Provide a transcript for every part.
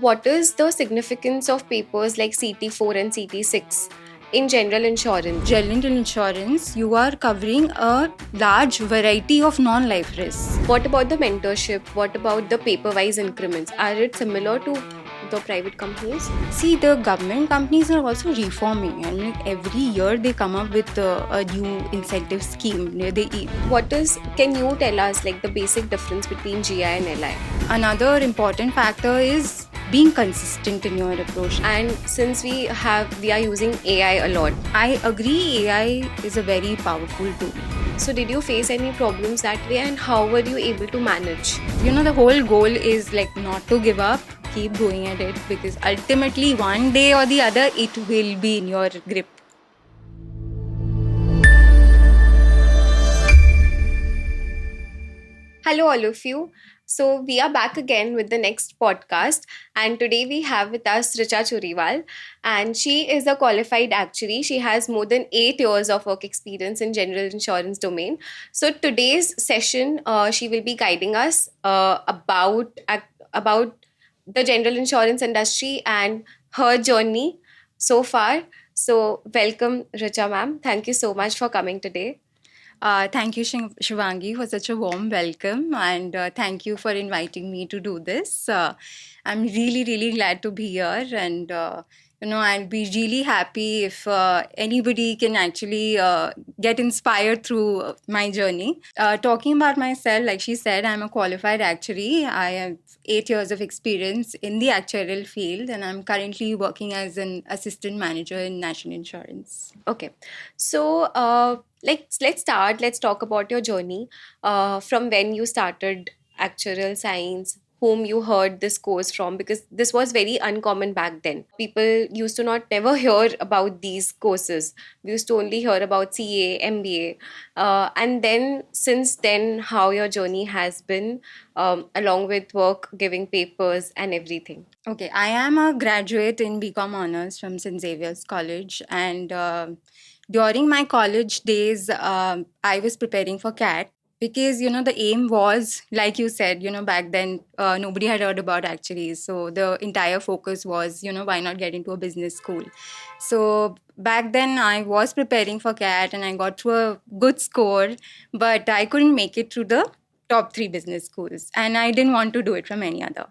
what is the significance of papers like CT4 and CT6 in general insurance? General insurance, you are covering a large variety of non-life risks. What about the mentorship? What about the paper-wise increments? Are it similar to the private companies? See, the government companies are also reforming, and like every year they come up with a new incentive scheme. Can you tell us like the basic difference between GI and LI? Another important factor is being consistent in your approach. And since we are using AI a lot, I agree, AI is a very powerful tool. so did you face any problems that way, and how were you able to manage? The whole goal is like not to give up, keep going at it, because ultimately one day or the other it will be in your grip. Hello, all of you. So, we are back again with the next podcast, and today we have with us Richa Churiwal, and she is a qualified actuary. She has more than 8 years of work experience in general insurance domain. So, today's session, she will be guiding us about the general insurance industry and her journey so far. So, welcome, Richa ma'am. Thank you so much for coming today. Thank you, Shivangee, for such a warm welcome, and thank you for inviting me to do this. I'm really, really glad to be here, and I'll be really happy if anybody can actually get inspired through my journey. Talking about myself, like she said, I'm a qualified actuary. I have 8 years of experience in the actuarial field, and I'm currently working as an assistant manager in national insurance. Okay, so let's start. Let's talk about your journey from when you started Actuarial Science, whom you heard this course from, because this was very uncommon back then. People used to not never hear about these courses. We used to only hear about CA, MBA, and then since then, how your journey has been, along with work, giving papers, and everything. Okay, I am a graduate in BCom Honors from St. Xavier's College, and during my college days, I was preparing for CAT because, the aim was, like you said, back then, nobody had heard about actuaries. So the entire focus was, why not get into a business school? So back then, I was preparing for CAT and I got to a good score, but I couldn't make it through the top 3 business schools, and I didn't want to do it from any other.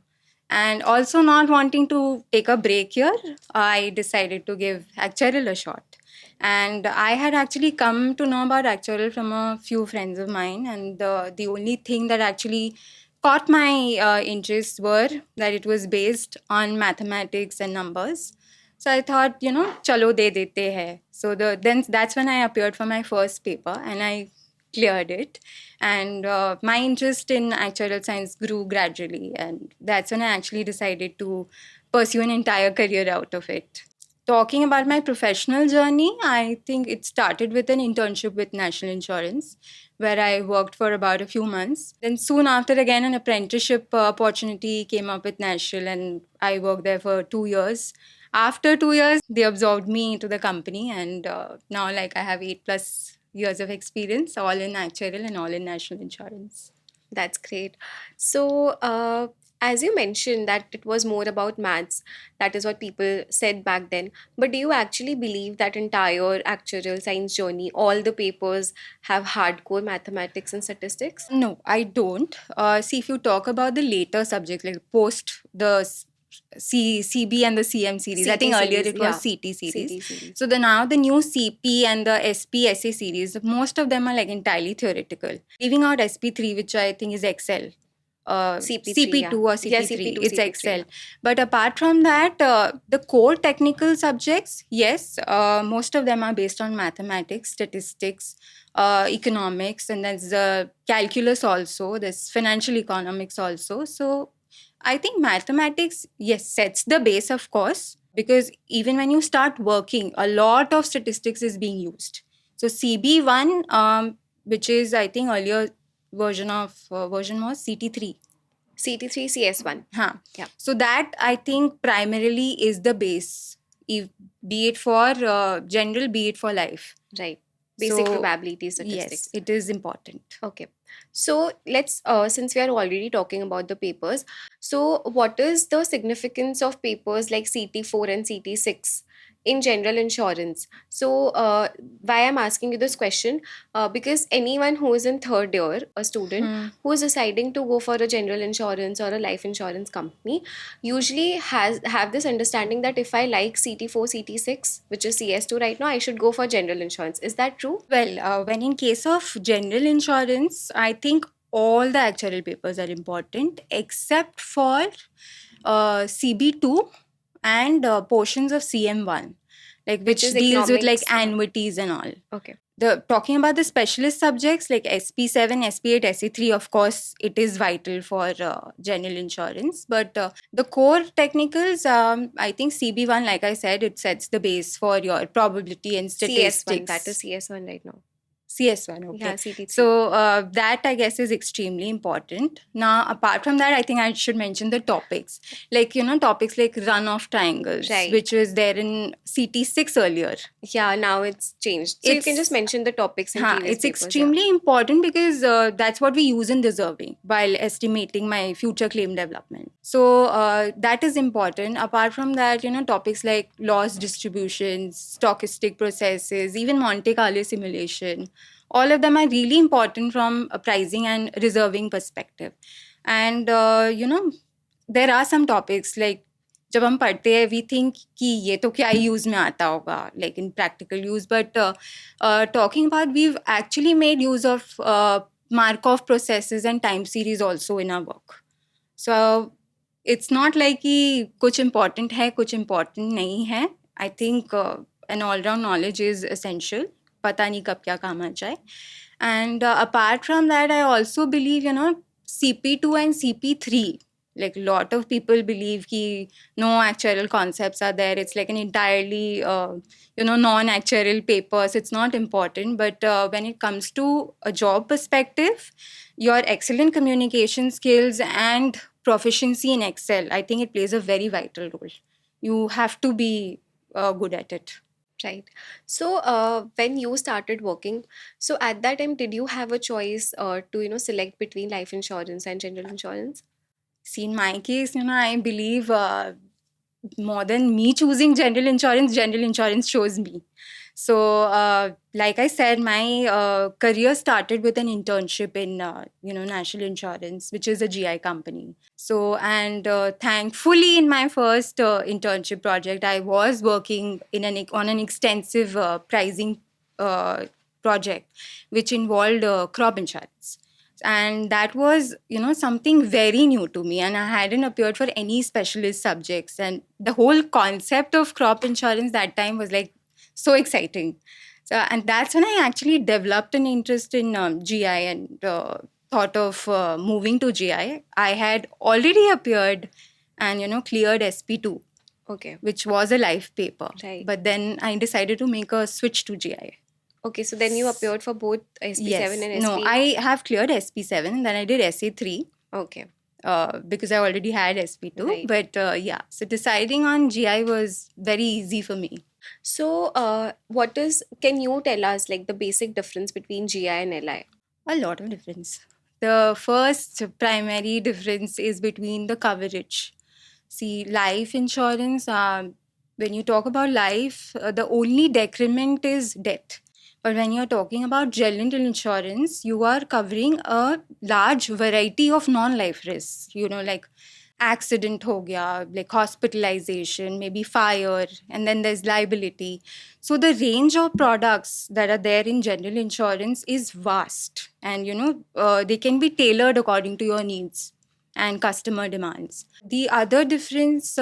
And also not wanting to take a break here, I decided to give actuarial a shot. And I had actually come to know about actuarial from a few friends of mine. And the only thing that actually caught my interest were that it was based on mathematics and numbers. So I thought, chalo de dete hai. So then that's when I appeared for my first paper and I cleared it. And my interest in actuarial science grew gradually. And that's when I actually decided to pursue an entire career out of it. Talking about my professional journey, I think it started with an internship with National Insurance, where I worked for about a few months. Then soon after, again, an apprenticeship opportunity came up with National, and I worked there for 2 years. After 2 years, they absorbed me into the company, and now I have 8+ years of experience, all in actuarial and all in national insurance. That's great. So, as you mentioned that it was more about maths, that is what people said back then. But do you actually believe that entire actuarial science journey, all the papers have hardcore mathematics and statistics? No, I don't. See, if you talk about the later subjects, like post the CB and the CM series. I think earlier it was CT series. So now the new CP and the SP/SA series, most of them are like entirely theoretical. Leaving out SP3, which I think is Excel. CP2 or CP3, CP2, it's CP3, Excel. But apart from that, the core technical subjects, yes, most of them are based on mathematics, statistics, economics, and there's calculus also, there's financial economics also. So I think mathematics, yes, sets the base, of course, because even when you start working, a lot of statistics is being used. So CB1, which is, I think, earlier version was CT3. CT3, CS1. Huh. Yeah. So that, I think, primarily is the base, be it for general, be it for life. Right. Basic So, probability statistics. Yes, it is important. Okay. So let's, since we are already talking about the papers, so what is the significance of papers like CT4 and CT6 in general insurance? So why I'm asking you this question, because anyone who is in third year, a student Hmm. who is deciding to go for a general insurance or a life insurance company, usually has have this understanding that if I like CT4, CT6, which is CS2 right now, I should go for general insurance. Is that true? Well, when in case of general insurance, I think all the actuarial papers are important except for CB2 and portions of CM1, like Which which is deals with like economics. annuities and all. Okay. The talking about the specialist subjects like SP7, SP8, SE3, of course, it is vital for general insurance. But the core technicals, I think CB1, like I said, it sets the base for your probability and CS1, that is statistics. CS1 right now. CS1, Yeah, okay. CT3. So that I guess is extremely important. Now, apart from that, I think I should mention the topics. Like, topics like runoff triangles, Right. which was there in CT6 earlier. Yeah, now it's changed. So you can just It's mention the topics in previous it's papers, yeah. extremely important because that's what we use in reserving while estimating my future claim development. So that is important. Apart from that, topics like loss distributions, stochastic processes, even Monte Carlo simulation, all of them are really important from a pricing and reserving perspective. And there are some topics like जब हम पढ़ते हैं we think कि ये तो क्या use में आता होगा like in practical use but talking about we've actually made use of Markov processes and time series also in our work. So it's not like कि कुछ important है कुछ important नहीं है. I think an all-round knowledge is essential. पता नहीं कब क्या काम आ जाए. And apart from that, I also believe, CP2 and CP3, like a lot of people believe ki no actuarial concepts are there. It's like an entirely, non-actuarial papers. It's not important. But when it comes to a job perspective, your excellent communication skills and proficiency in Excel, I think it plays a very vital role. You have to be good at it. Right. So when you started working, so at that time, did you have a choice to, select between life insurance and general insurance? See, in my case, I believe more than me choosing general insurance chose me. So, like I said, my career started with an internship in, National Insurance, which is a GI company. So, and thankfully, in my first internship project, I was working on an extensive pricing uh, project, which involved crop insurance. And that was something very new to me, and I hadn't appeared for any specialist subjects, and the whole concept of crop insurance that time was like so exciting. So, and that's when I actually developed an interest in GI and thought of moving to GI. I had already appeared and cleared SP2, Okay. which was a live paper, Right. but then I decided to make a switch to GI. Okay, so then you appeared for both SP7 Yes. and No, SP. I have cleared SP7 and then I did SA3 Okay. because I already had SP2. Right. But yeah, so deciding on GI was very easy for me. So can you tell us like the basic difference between GI and LI? A lot of difference. The first primary difference is between the coverage. See, life insurance, when you talk about life, the only decrement is death. But when you're talking about general insurance, you are covering a large variety of non-life risks, like accident ho gaya, like hospitalization, maybe fire, and then there's liability. So the range of products that are there in general insurance is vast, and they can be tailored according to your needs and customer demands. The other difference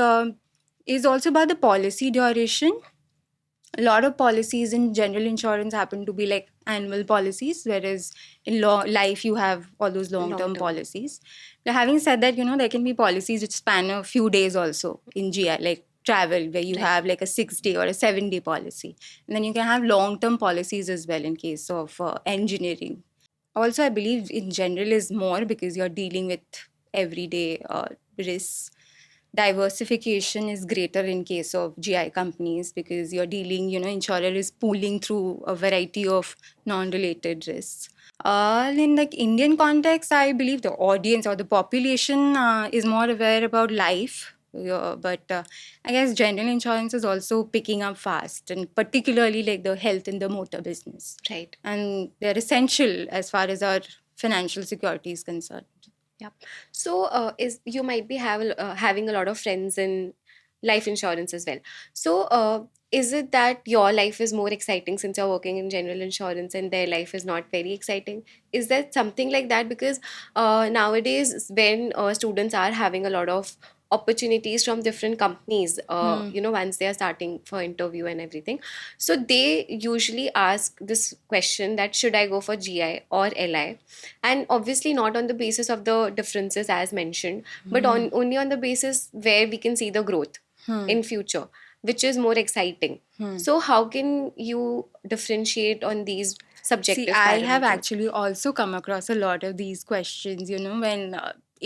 is also about the policy duration. A lot of policies in general insurance happen to be like annual policies, whereas in life you have all those long Long term term. policies. Now, having said that, there can be policies which span a few days also in GI, like travel, where you Right. have like a 6 day or a 7 day policy. And then you can have long term policies as well in case of engineering. Also, I believe in general is more because you're dealing with everyday risks. Diversification is greater in case of GI companies because you're dealing, insurer is pooling through a variety of non-related risks. In like Indian context, I believe the audience or the population is more aware about life. But I guess general insurance is also picking up fast, and particularly like the health and the motor business. Right. And they're essential as far as our financial security is concerned. Yeah. So, is you might be having a lot of friends in life insurance as well. So, is it that your life is more exciting since you're working in general insurance and their life is not very exciting? Is there something like that? Because nowadays, when students are having a lot of opportunities from different companies, Hmm. once they are starting for interview and everything, so they usually ask this question that should I go for GI or LI? And obviously not on the basis of the differences as mentioned, but Hmm. on only on the basis where we can see the growth Hmm. in future, which is more exciting. Hmm. So how can you differentiate on these See, subjective I have parameters? actually also come across a lot of these questions, when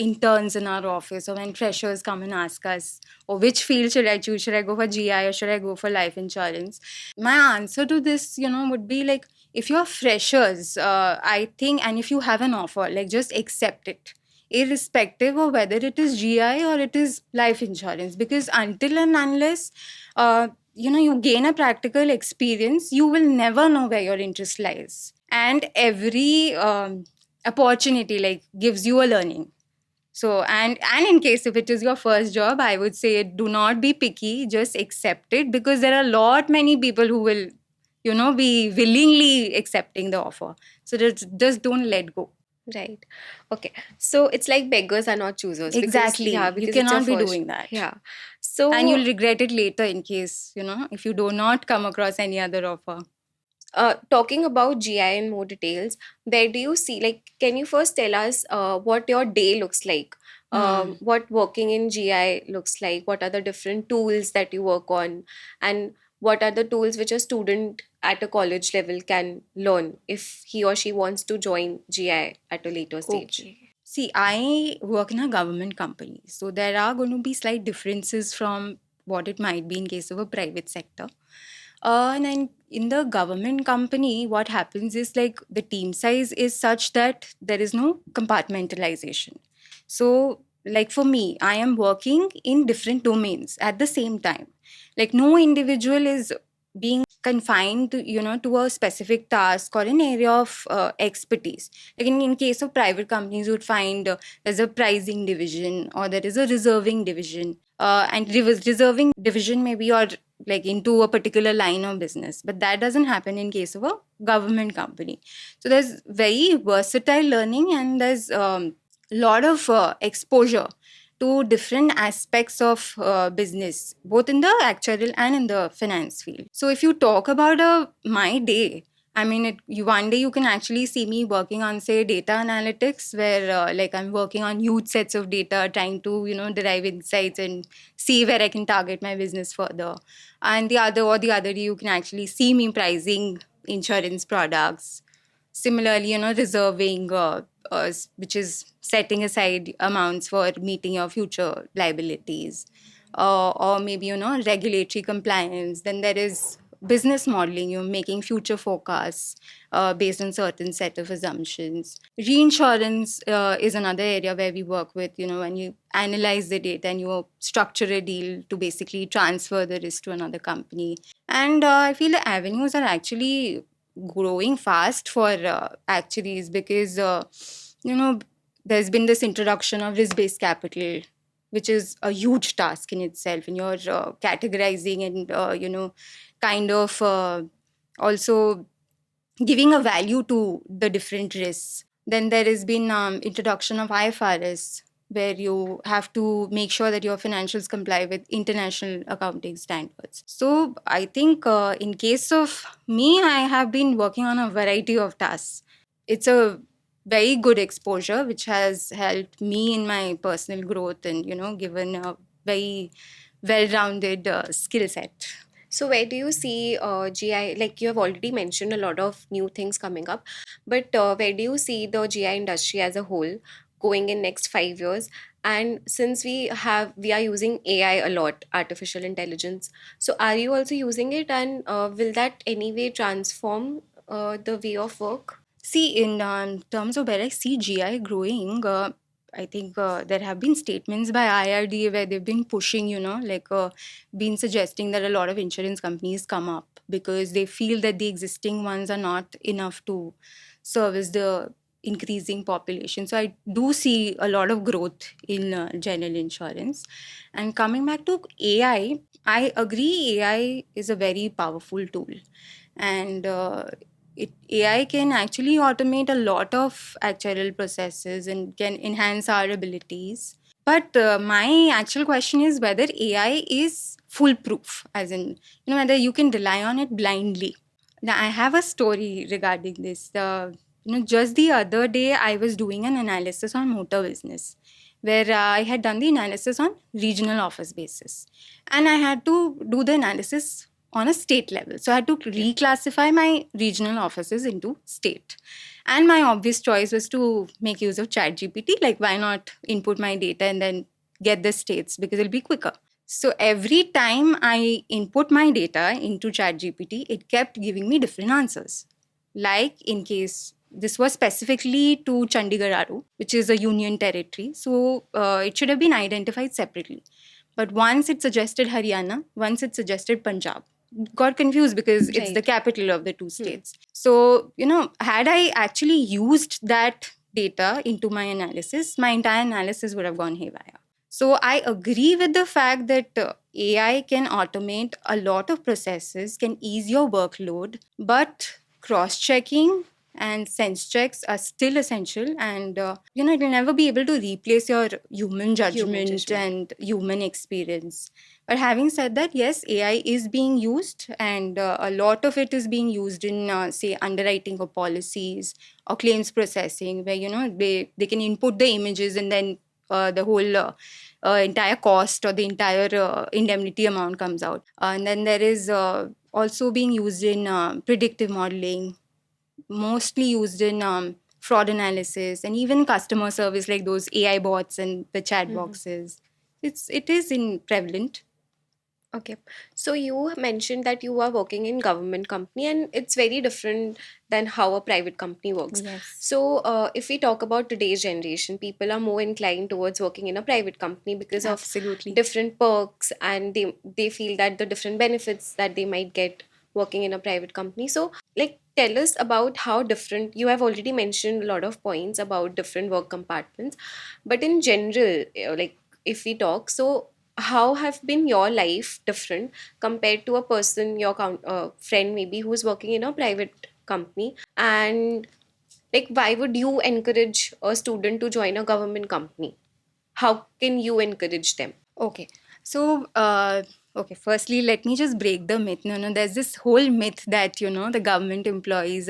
interns in our office or when freshers come and ask us, oh, which field should I choose? Should I go for GI or should I go for life insurance? My answer to this, would be like, if you're freshers, I think, and if you have an offer, like just accept it, irrespective of whether it is GI or it is life insurance. Because until and unless, you gain a practical experience, you will never know where your interest lies. And every opportunity like gives you a learning. So and in case if it is your first job, I would say do not be picky, just accept it, because there are a lot many people who will, be willingly accepting the offer. So just don't let go. Right. Okay. So it's like beggars are not choosers because yeah, Exactly. You because it's your cannot be first. doing that. Yeah. And you'll So regret it later in case, if you do not come across any other offer. talking about GI in more details, where do you see, like, can you first tell us what your day looks like? Hmm. What working in GI looks like? What are the different tools that you work on? And what are the tools which a student at a college level can learn if he or she wants to join GI at a later stage? Okay. See, I work in a government company. So there are going to be slight differences from what it might be in case of a private sector. And then in the government company, what happens is like the team size is such that there is no compartmentalization. So, like for me, I am working in different domains at the same time. Like no individual is being confined to, to a specific task or an area of expertise. Like in case of private companies, you would find there's a pricing division or there is a reserving division. And reserving division maybe or like into a particular line of business, but that doesn't happen in case of a government company. So there's very versatile learning and there's lot of exposure to different aspects of business, both in the actuarial and in the finance field. So if you talk about my day, I mean, one day you can actually see me working on, say, data analytics, where like I'm working on huge sets of data, trying to, derive insights and see where I can target my business further. And the other day, you can actually see me pricing insurance products. Similarly, reserving, which is setting aside amounts for meeting your future liabilities, or maybe, regulatory compliance. Then there is business modeling, you're making future forecasts based on certain set of assumptions. Reinsurance is another area where we work with, when you analyze the data and you structure a deal to basically transfer the risk to another company. And I feel the avenues are actually growing fast for actuaries because, you know, there's been this introduction of risk based capital, which is a huge task in itself. And you're categorizing and, kind of also giving a value to the different risks. Then there has been introduction of IFRS, where you have to make sure that your financials comply with international accounting standards. So I think in case of me, I have been working on a variety of tasks. It's a very good exposure, which has helped me in my personal growth and given a very well-rounded skill set. So where do you see GI? Like you have already mentioned a lot of new things coming up, but where do you see the GI industry as a whole going in next 5 years? And since we are using AI a lot, artificial intelligence. So are you also using it, and will that anyway transform the way of work? See, in terms of where I see GI growing, I think there have been statements by IRDA where they've been pushing, been suggesting that a lot of insurance companies come up because they feel that the existing ones are not enough to service the increasing population. So I do see a lot of growth in general insurance. And coming back to I agree AI is a very powerful tool. And AI can actually automate a lot of actuarial processes and can enhance our abilities. But my actual question is whether AI is foolproof, as in, whether you can rely on it blindly. Now, I have a story regarding this. Just the other day, I was doing an analysis on motor business, where I had done the analysis on regional office basis, and I had to do the analysis on a state level. So I had to reclassify my regional offices into state. And my obvious choice was to make use of ChatGPT. Like, why not input my data and then get the states because it'll be quicker. So every time I input my data into ChatGPT, it kept giving me different answers. Like in case this was specifically to Chandigarh Aru, which is a union territory. So it should have been identified separately. But once it suggested Haryana, once it suggested Punjab. Got confused because it's the Right. capital of the two states. So, had I actually used that data into my analysis, my entire analysis would have gone haywire. So I agree with the fact that AI can automate a lot of processes, can ease your workload, but cross checking and sense checks are still essential. And, it will never be able to replace your human Human judgment judgment. and human experience. But having said that, yes, AI is being used, and a lot of it is being used in, say, underwriting of policies or claims processing, where they can input the images and then the whole entire cost or the entire indemnity amount comes out. And then there is also being used in predictive modeling, mostly used in fraud analysis and even customer service, like those AI bots and the chat Mhm. boxes. It is in prevalent. Okay. So you mentioned that you are working in government company and it's very different than how a private company works. Yes, So if we talk about today's generation, people are more inclined towards working in a private company because of absolutely. different perks and they feel that the different benefits that they might get working in a private company. So like tell us about how different you have already mentioned a lot of points about different work compartments, but in general, like if we talk, so how have been your life different compared to a person your friend maybe who's working in a private company, and like why would you encourage a student to join a government company? How can you encourage them? Okay. So, okay, firstly, let me just break the myth. No, no, there's this whole myth that, the government employees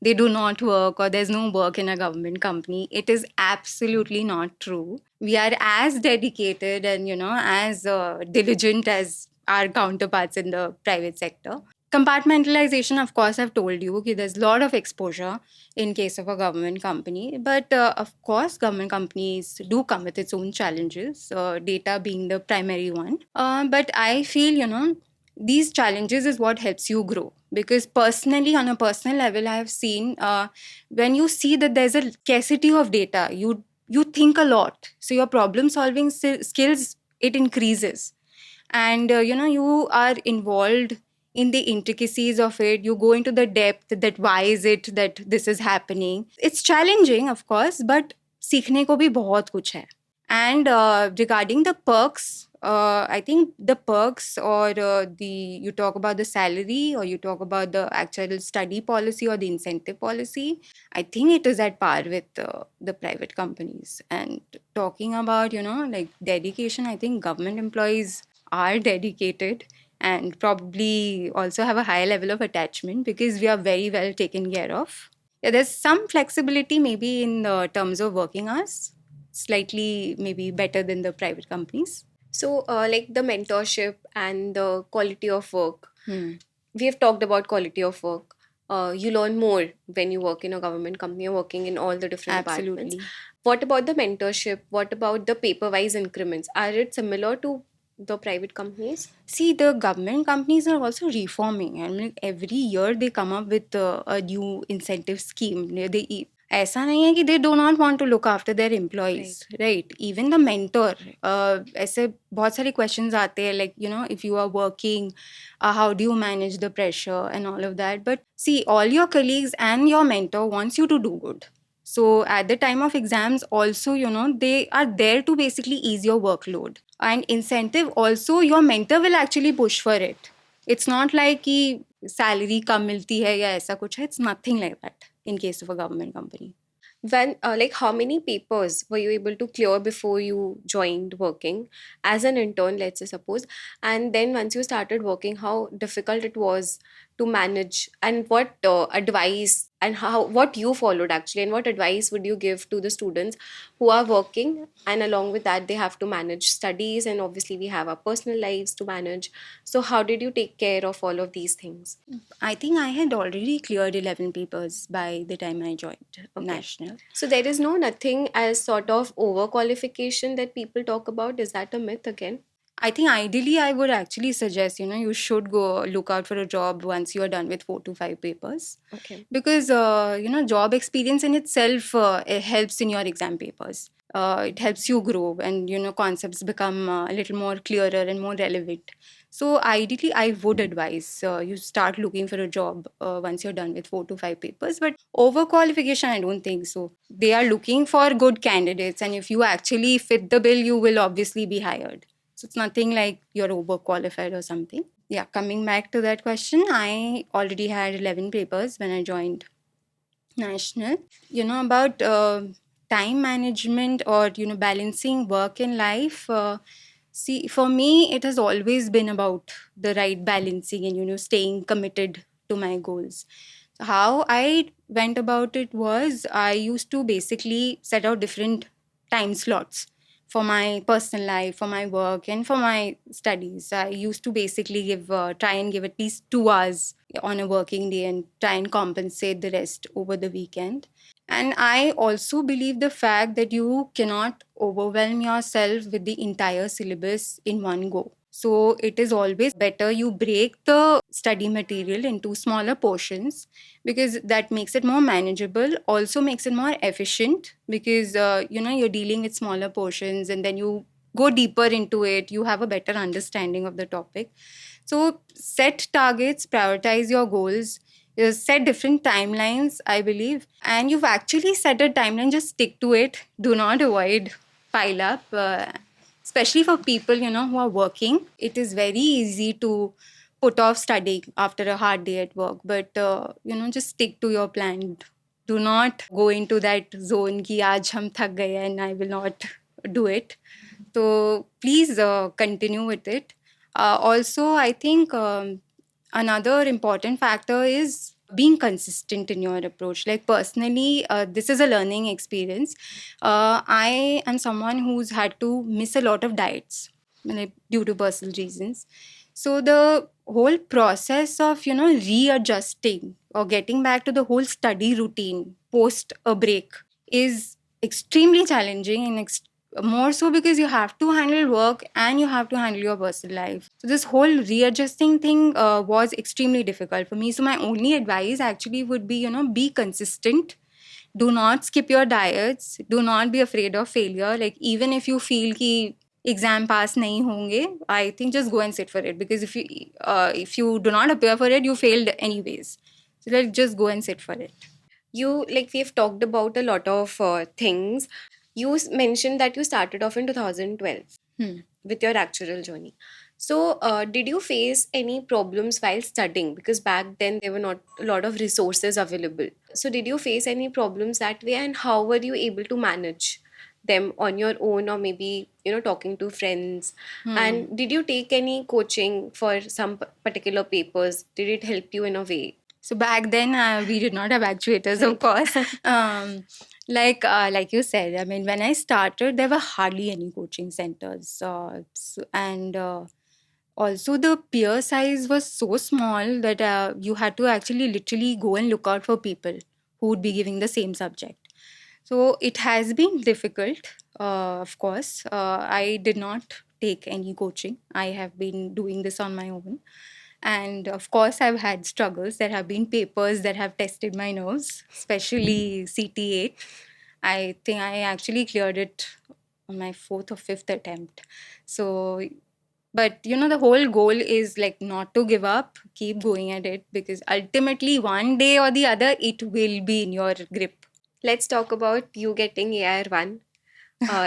they do not work or there's no work in a government company. It is absolutely not true. We are as dedicated and, as diligent as our counterparts in the private sector. Compartmentalization, of course, I've told you, okay, there's a lot of exposure in case of a government company. But of course, government companies do come with its own challenges, data being the primary one. But I feel, these challenges is what helps you grow. Because personally, on a personal level, I have seen when you see that there's a scarcity of data, you think a lot. So your problem solving skills, it increases. And you are involved in the intricacies of it. You go into the depth that why is it that this is happening. It's challenging, of course, but सीखने को भी बहुत कुछ है. And regarding the perks, I think the perks or you talk about the salary or you talk about the actual study policy or the incentive policy, I think it is at par with the private companies. And talking about, like dedication, I think government employees are dedicated and probably also have a high level of attachment because we are very well taken care of. Yeah, there's some flexibility maybe in the terms of working hours, slightly maybe better than the private companies. So like the mentorship and the quality of work, Hmm. we have talked about quality of work. You learn more when you work in a government company or working in all the different departments. Absolutely. What about the mentorship? What about the paper wise increments? Are it similar to the private companies? See, the government companies are also reforming. I mean, every year they come up with a new incentive scheme. ऐसा नहीं है कि they do not want to look after their employees, Right. right? Even the mentor, ऐसे बहुत सारे questions आते हैं, like, if you are working, how do you manage the pressure and all of that? But see, all your colleagues and your mentor wants you to do good. So at the time of exams also, they are there to basically ease your workload. And incentive also, your mentor will actually push for it. It's not like कि salary कम मिलती है या ऐसा कुछ है. It's nothing like that in case of a government company. When like how many papers were you able to clear before you joined working as an intern, let's say suppose, and then once you started working, how difficult it was to manage, and what advice and how what you followed actually, and what advice would you give to the students who are working, and along with that they have to manage studies, and obviously we have our personal lives to manage. So how did you take care of all of these things? I think I had already cleared 11 papers by the time I joined Okay. National. So there is no nothing as sort of overqualification that people talk about. Is that a myth again? I think ideally I would actually suggest, you should go look out for a job once you're done with 4 to 5 papers. Okay. Because, job experience in itself it helps in your exam papers. It helps you grow and, concepts become a little more clearer and more relevant. So ideally, I would advise you start looking for a job once you're done with 4 to 5 papers. But overqualification, I don't think so. They are looking for good candidates, and if you actually fit the bill, you will obviously be hired. So it's nothing like you're overqualified or something. Yeah, coming back to that question, I already had 11 papers when I joined National. About time management or, balancing work and life. See, for me, it has always been about the right balancing and, staying committed to my goals. How I went about it was I used to basically set out different time slots for my personal life, for my work, and for my studies. I used to basically try and give at least 2 hours on a working day and try and compensate the rest over the weekend. And I also believe the fact that you cannot overwhelm yourself with the entire syllabus in one go. So it is always better you break the study material into smaller portions, because that makes it more manageable, also makes it more efficient, because you're dealing with smaller portions and then you go deeper into it, you have a better understanding of the topic. So set targets, prioritize your goals, set different timelines, I believe. And you've actually set a timeline, just stick to it. Do not avoid pile up. Especially for people, who are working, it is very easy to put off studying after a hard day at work. But, just stick to your plan. Do not go into that zone ki aaj hum thak gaye and I will not do it. So please continue with it. Also, I think another important factor is being consistent in your approach. Like personally, this is a learning experience. I am someone who's had to miss a lot of diets, like, due to personal reasons. So the whole process of, readjusting or getting back to the whole study routine post a break is extremely challenging, and more so because you have to handle work and you have to handle your personal life. So this whole readjusting thing was extremely difficult for me. So my only advice actually would be, be consistent. Do not skip your diets. Do not be afraid of failure. Like, even if you feel ki exam pass nahi honge, I think just go and sit for it, because if you do not appear for it, you failed anyways. So let's just go and sit for it. You like we've talked about a lot of things. You mentioned that you started off in 2012 Hmm. with your actuarial journey. So, did you face any problems while studying? Because back then there were not a lot of resources available. So, did you face any problems that way, and how were you able to manage them on your own, or maybe talking to friends? Hmm. And did you take any coaching for some particular papers? Did it help you in a way? So back then, we did not have actuators, of Right. course. Like you said, I mean, when I started, there were hardly any coaching centers, and also the peer size was so small that you had to actually literally go and look out for people who would be giving the same subject. So it has been difficult, of course. I did not take any coaching. I have been doing this on my own. And of course, I've had struggles. There have been papers that have tested my nerves, especially CT8. I think I actually cleared it on my fourth or fifth attempt. So, but the whole goal is like not to give up, keep going at it, because ultimately, one day or the other, it will be in your grip. Let's talk about you getting AR1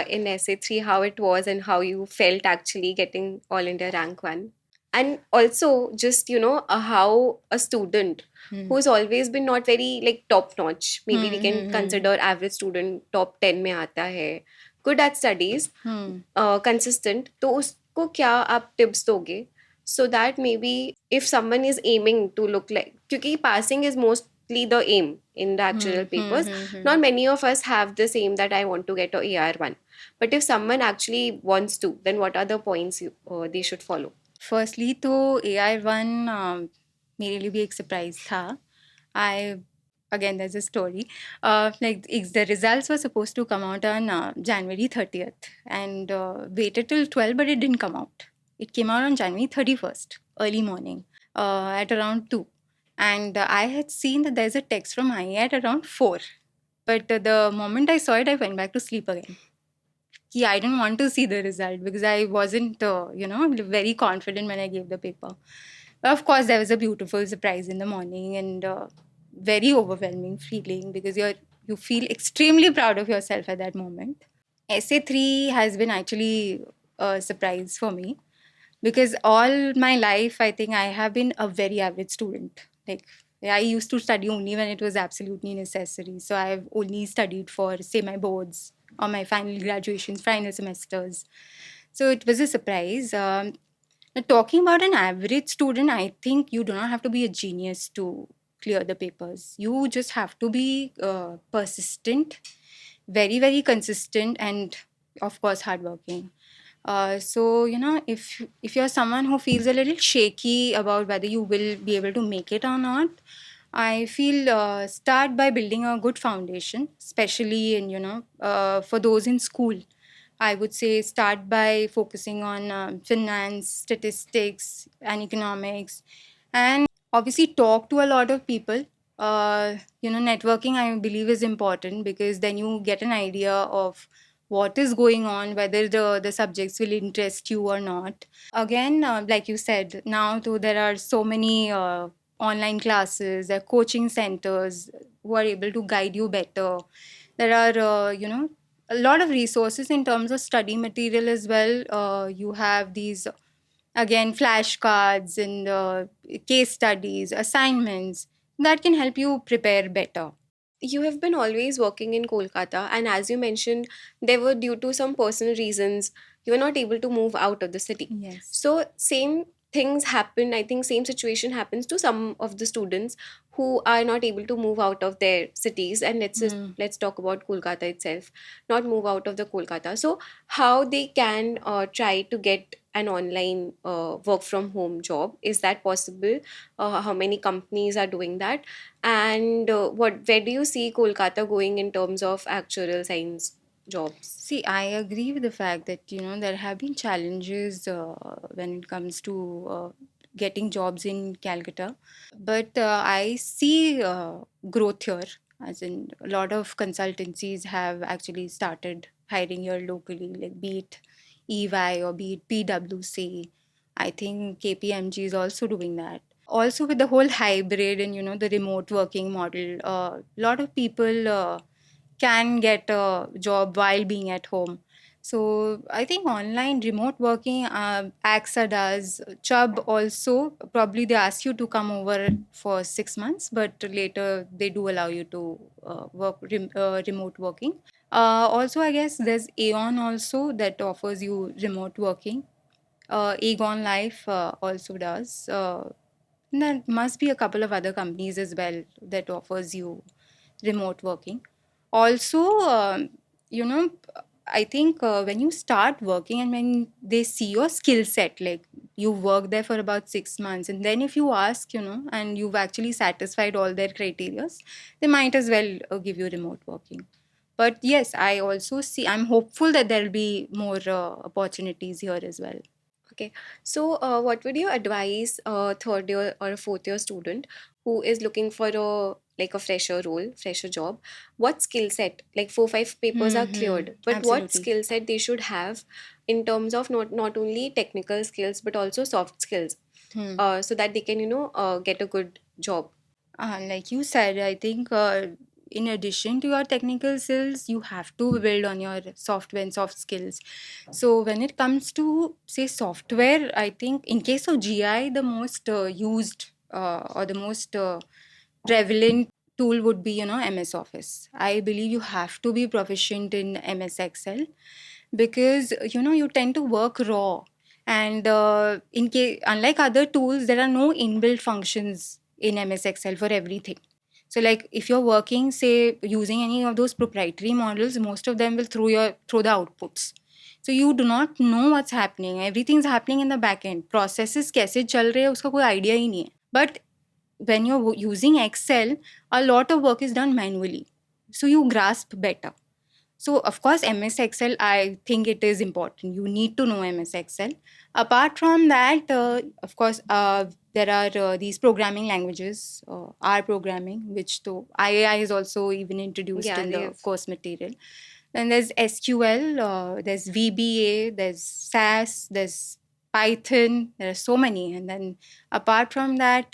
in SA3, how it was and how you felt actually getting All India Rank 1. And also, just, how a student Hmm. who's always been not very like top notch, maybe we Hmm, can hmm, hmm, consider average student top 10 में आता है, good at studies, hmm. consistent, तो उसको क्या आप tips दोगे so that maybe if someone is aiming to look like, क्योंकि passing is mostly the aim in the Hmm, actual hmm, papers, hmm, hmm. not many of us have this aim that I want to get a AR1, but if someone actually wants to, then what are the points they should follow? Firstly तो AR1 मेरे लिए भी एक surprise था. I again there's a story. Like the results were supposed to come out on January 30th, and waited till 12, but it didn't come out. It came out on January 31st, early morning, at around 2. And I had seen that there's a text from IE at around 4. But the moment I saw it, I went back to sleep again. Yeah, I didn't want to see the result because I wasn't, very confident when I gave the paper. But of course, there was a beautiful surprise in the morning and very overwhelming feeling because you feel extremely proud of yourself at that moment. SA3 has been actually a surprise for me because all my life I think I have been a very average student. Like I used to study only when it was absolutely necessary, so I've only studied for say my boards or my final graduations, final semesters. So it was a surprise. Now talking about an average student, I think you do not have to be a genius to clear the papers. You just have to be persistent, very very consistent, and of course hardworking. So if you're someone who feels a little shaky about whether you will be able to make it or not, I feel start by building a good foundation, especially in for those in school. I would say start by focusing on finance, statistics, and economics, and obviously talk to a lot of people. Networking I believe is important because then you get an idea of what is going on, whether the subjects will interest you or not. Again, like you said, now too there are so many online classes, there are coaching centers who are able to guide you better. There are a lot of resources in terms of study material as well. You have these again flashcards and case studies, assignments that can help you prepare better. You have been always working in Kolkata, and as you mentioned, they were due to some personal reasons, you were not able to move out of the city. Yes. So, same things happen. I think same situation happens to some of the students who are not able to move out of their cities. And Mm. let's talk about Kolkata itself, not move out of the Kolkata. So, how they can try to get an online work from home job? Is that possible? How many companies are doing that? And where do you see Kolkata going in terms of actuarial science jobs? See, I agree with the fact that there have been challenges when it comes to getting jobs in Calcutta, but I see growth here. As in, a lot of consultancies have actually started hiring here locally, like be it EY or be it PwC. I think KPMG is also doing that. Also, with the whole hybrid and the remote working model, a lot of people can get a job while being at home. So I think online remote working, AXA does, Chubb also. Probably they ask you to come over for 6 months, but later they do allow you to work remote working. Also, I guess there's Aon also that offers you remote working. Aegon Life also does. There must be a couple of other companies as well that offers you remote working. Also, you know, I think when you start working and when they see your skill set, like you work there for about 6 months, and then if you ask, and you've actually satisfied all their criteria, they might as well give you remote working. But yes, I'm hopeful that there'll be more opportunities here as well. Okay. So, what would you advise a third year or a fourth year student who is looking for a like a fresher role, fresher job? What skill set? Like 4, 5 papers are Hmm. cleared, but what Absolutely. skill set they should have in terms of not only technical skills but also soft skills, Hmm. so that they can get a good job. Like you said, I think in addition to your technical skills, you have to build on your software and soft skills. So when it comes to say software, I think in case of GI, the most used or the most prevalent tool would be MS Office. I believe you have to be proficient in MS Excel because you tend to work raw, and in case unlike other tools, there are no inbuilt functions in MS Excel for everything. So like if you're working say using any of those proprietary models, most of them will throw the outputs. So you do not know what's happening. Everything's happening in the back end. Processes कैसे चल रहे हैं उसका कोई idea ही नहीं है. But when you're using Excel, a lot of work is done manually. So you grasp better. So, of course, MS Excel, I think it is important. You need to know MS Excel. Apart from that, of course, there are these programming languages, R programming, which to IAI is also even introduced Yeah, in the they've. course material. Then there's SQL, there's VBA, there's SAS, there's Python. There are so many. And then apart from that,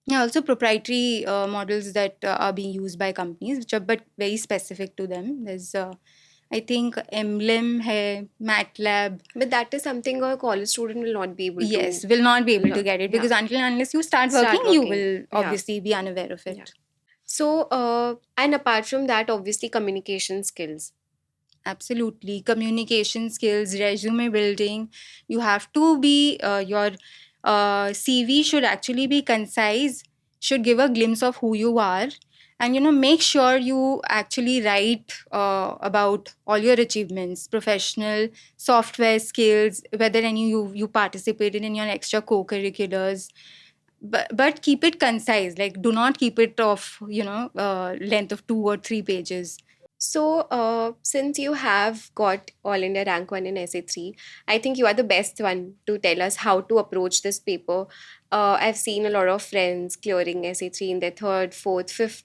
yeah, also proprietary models that are being used by companies, which are but very specific to them. There's, I think, Emblem, hai, MATLAB. But that is something a college student will not be able to Yes, will not be able to learn. get it Yeah, because until and unless you start working, start you working. will Yeah, obviously be unaware of yeah. it. So, and apart from that, obviously, communication skills. Absolutely. Communication skills, resume building. You have to be, your CV should actually be concise, should give a glimpse of who you are. And, make sure you actually write about all your achievements, professional, software skills, whether any you participated in your extra co-curriculars. But keep it concise. Like, do not keep it of, length of 2 or 3 pages. So, since you have got All India Rank 1 in SA3, I think you are the best one to tell us how to approach this paper. I've seen a lot of friends clearing SA3 in their third, fourth, fifth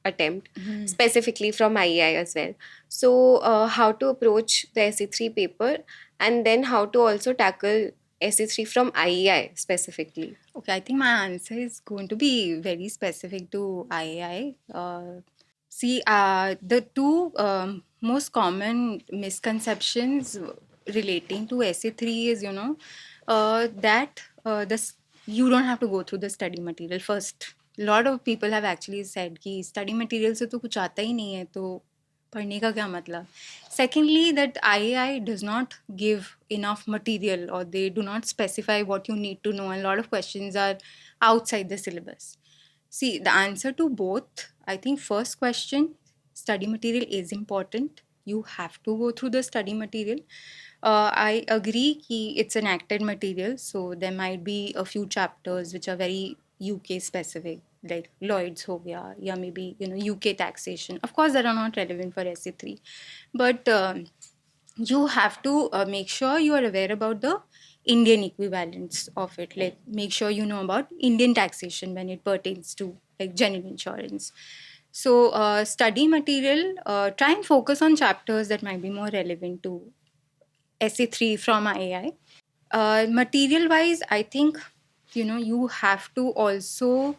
attempt, Mhm. specifically from IEI as well. So, how to approach the SA3 paper and then how to also tackle SA3 from IEI specifically. Okay, I think my answer is going to be very specific to IAI. See, the two most common misconceptions relating to SA3 is, that you don't have to go through the study material first. A lot of people have actually said कि study material से तो कुछ आता ही नहीं है तो पढ़ने का क्या मतलब. Secondly, that IAI does not give enough material or they do not specify what you need to know. And a lot of questions are outside the syllabus. See, the answer to both, I think first question, study material is important. You have to go through the study material. I agree कि it's an acted material, so there might be a few chapters which are very UK specific, like Lloyd's ho gaya, या maybe UK taxation. Of course, that are not relevant for SC3, but you have to make sure you are aware about the Indian equivalents of it. Like make sure you know about Indian taxation when it pertains to like general insurance. So study material, try and focus on chapters that might be more relevant to SC3 from IAI. Material wise, I think you have to also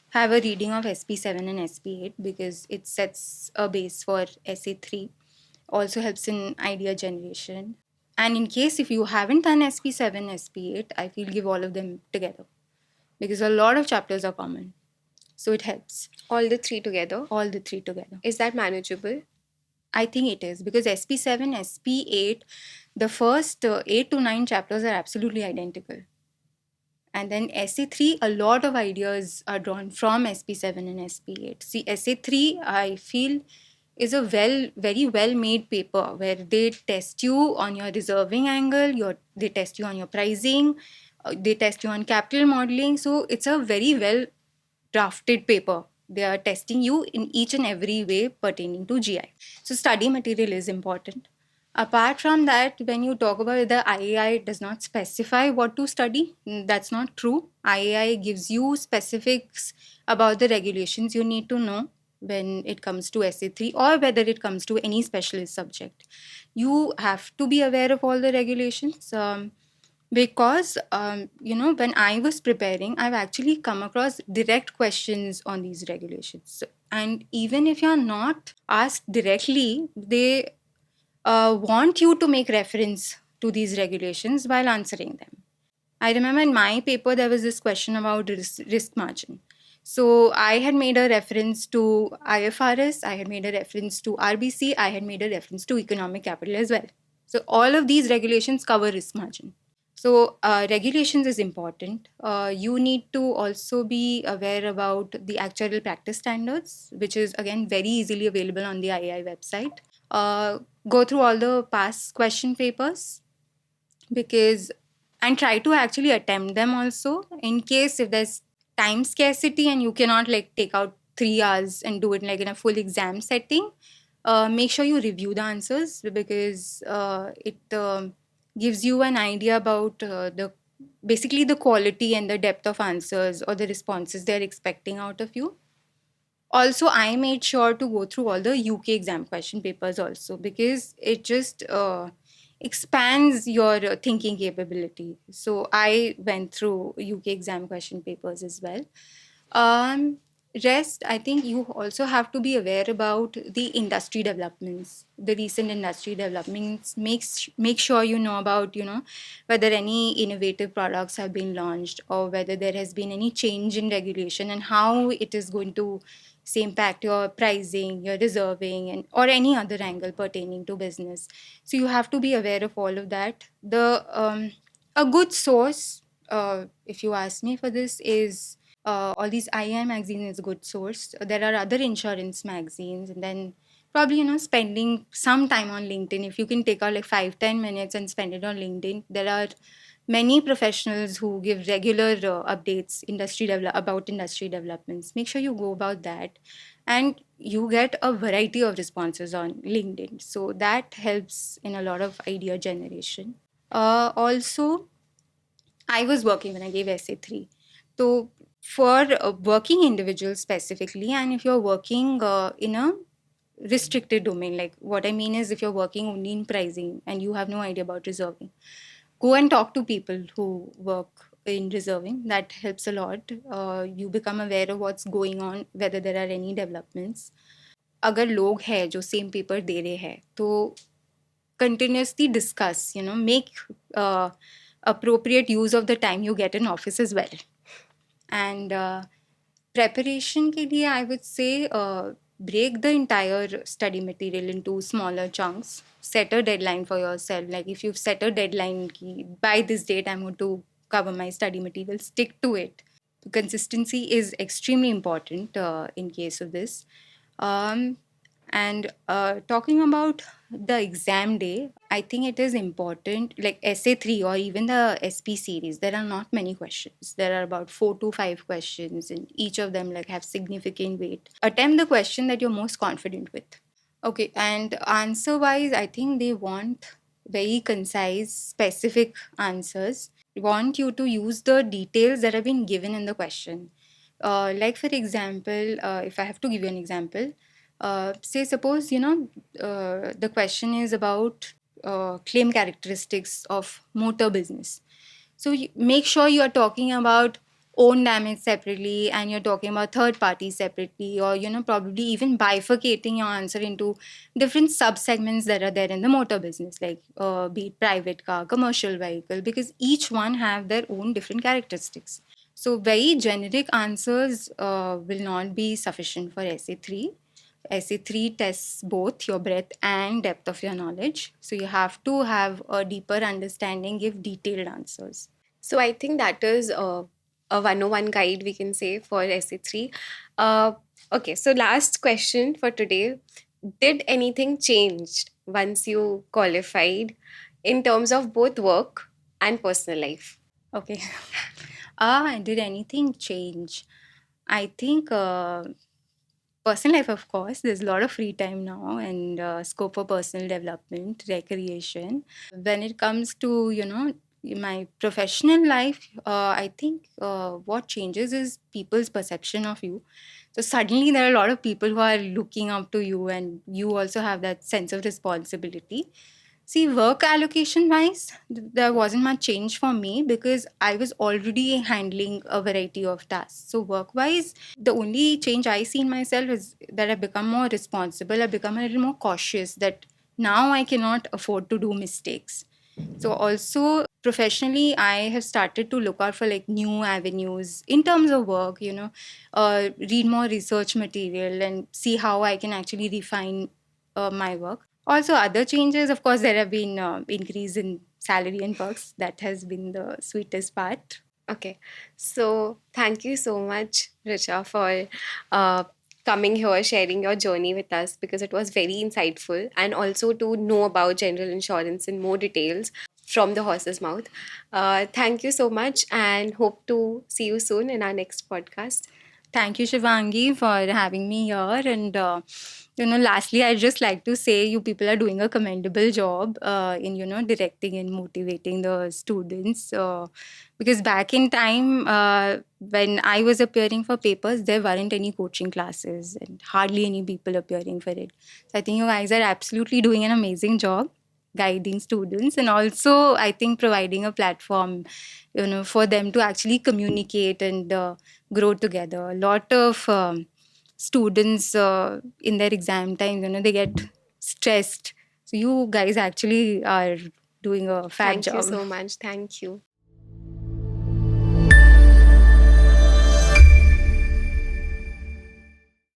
have a reading of SP7 and SP8 because it sets a base for SA3. Also helps in idea generation. And in case if you haven't done SP7, SP8, I feel give all of them together because a lot of chapters are common. So it helps. All the three together. All the three together. Is that manageable? I think it is because SP7, SP8, the first 8 to 9 chapters are absolutely identical. And then SA3, a lot of ideas are drawn from SP7 and SP8. See, SA3, I feel, is a very well made paper where they test you on your reserving angle, they test you on your pricing, they test you on capital modeling. So it's a very well drafted paper. They are testing you in each and every way pertaining to GI. So study material is important. Apart from that, when you talk about the IAI does not specify what to study, that's not true. IAI gives you specifics about the regulations you need to know when it comes to SA3 or whether it comes to any specialist subject. You have to be aware of all the regulations. Because when I was preparing, I've actually come across direct questions on these regulations, and even if you're not asked directly, they want you to make reference to these regulations while answering them. I remember in my paper there was this question about risk margin. So I had made a reference to IFRS, I had made a reference to RBC, I had made a reference to economic capital as well. So all of these regulations cover risk margin. So regulations is important. You need to also be aware about the actuarial practice standards, which is again very easily available on the IAI website. Uh, Go through all the past question papers, because and try to actually attempt them also, in case if there's time scarcity and you cannot like take out 3 hours and do it like in a full exam setting. Make sure you review the answers, because it gives you an idea about the basically the quality and the depth of answers or the responses they're expecting out of you. Also, I made sure to go through all the UK exam question papers also, because it just expands your thinking capability. So I went through UK exam question papers as well. um, Rest, I think you also have to be aware about the industry developments, the recent industry developments. Make sure you know about, whether any innovative products have been launched, or whether there has been any change in regulation and how it is going to say impact your pricing, your reserving, and or any other angle pertaining to business. So you have to be aware of all of that. The A good source, if you ask me for this, is all these II magazines is a good source. There are other insurance magazines, and then probably spending some time on LinkedIn. If you can take out like 5-10 minutes and spend it on LinkedIn, there are many professionals who give regular updates about industry developments. Make sure you go about that, and you get a variety of responses on LinkedIn. So that helps in a lot of idea generation. Also, I was working when I gave SA3. So, for working individuals specifically, and if you're working in a restricted domain, like what I mean is if you're working only in pricing and you have no idea about reserving, go and talk to people who work in reserving. That helps a lot. You become aware of what's going on, whether there are any developments. अगर लोग हैं जो same paper दे रहे हैं तो continuously discuss, make appropriate use of the time you get in office as well. And preparation ke liye, I would say, break the entire study material into smaller chunks. Set a deadline for yourself. Like if you've set a deadline ki, by this date I'm going to cover my study material, stick to it. Consistency is extremely important in case of this. Um, and talking about the exam day, I think it is important, like SA3 or even the SP series, there are not many questions. There are about 4 to 5 questions, and each of them like have significant weight. Attempt the question that you're most confident with. Okay, and answer wise, I think they want very concise, specific answers. They want you to use the details that have been given in the question. Like, for example, if I have to give you an example, say, suppose, the question is about claim characteristics of motor business. So make sure you are talking about own damage separately, and you're talking about third party separately, or probably even bifurcating your answer into different sub segments that are there in the motor business, like be it private car, commercial vehicle, because each one have their own different characteristics. So very generic answers will not be sufficient for SA3. SA3 tests both your breadth and depth of your knowledge. So you have to have a deeper understanding, give detailed answers. So I think that is a 101 guide, we can say, for SE3. Uh, okay, so last question for today. Did anything change once you qualified in terms of both work and personal life? Okay. Did anything change? I think personal life, of course, there's a lot of free time now and scope for personal development, recreation. When it comes to, my professional life, I think what changes is people's perception of you. So suddenly there are a lot of people who are looking up to you, and you also have that sense of responsibility. See, work allocation wise, there wasn't much change for me because I was already handling a variety of tasks. So, work wise, the only change I see in myself is that I've become more responsible, I've become a little more cautious, that now I cannot afford to do mistakes. So, also professionally, I have started to look out for like new avenues in terms of work, read more research material and see how I can actually refine my work. Also, other changes, of course, there have been increase in salary and perks. That has been the sweetest part. Okay. So thank you so much, Richa, for uh, coming here, sharing your journey with us because it was very insightful and also to know about general insurance in more details from the horse's mouth. Thank you so much and hope to see you soon in our next podcast. Thank you, Shivangee, for having me here. And, lastly, I'd just like to say you people are doing a commendable job in, directing and motivating the students. Because back in time, when I was appearing for papers, there weren't any coaching classes and hardly any people appearing for it. So I think you guys are absolutely doing an amazing job guiding students, and also I think providing a platform, for them to actually communicate and grow together. A lot of students in their exam time, they get stressed. So you guys actually are doing a fab Thank you job. so much. Thank you.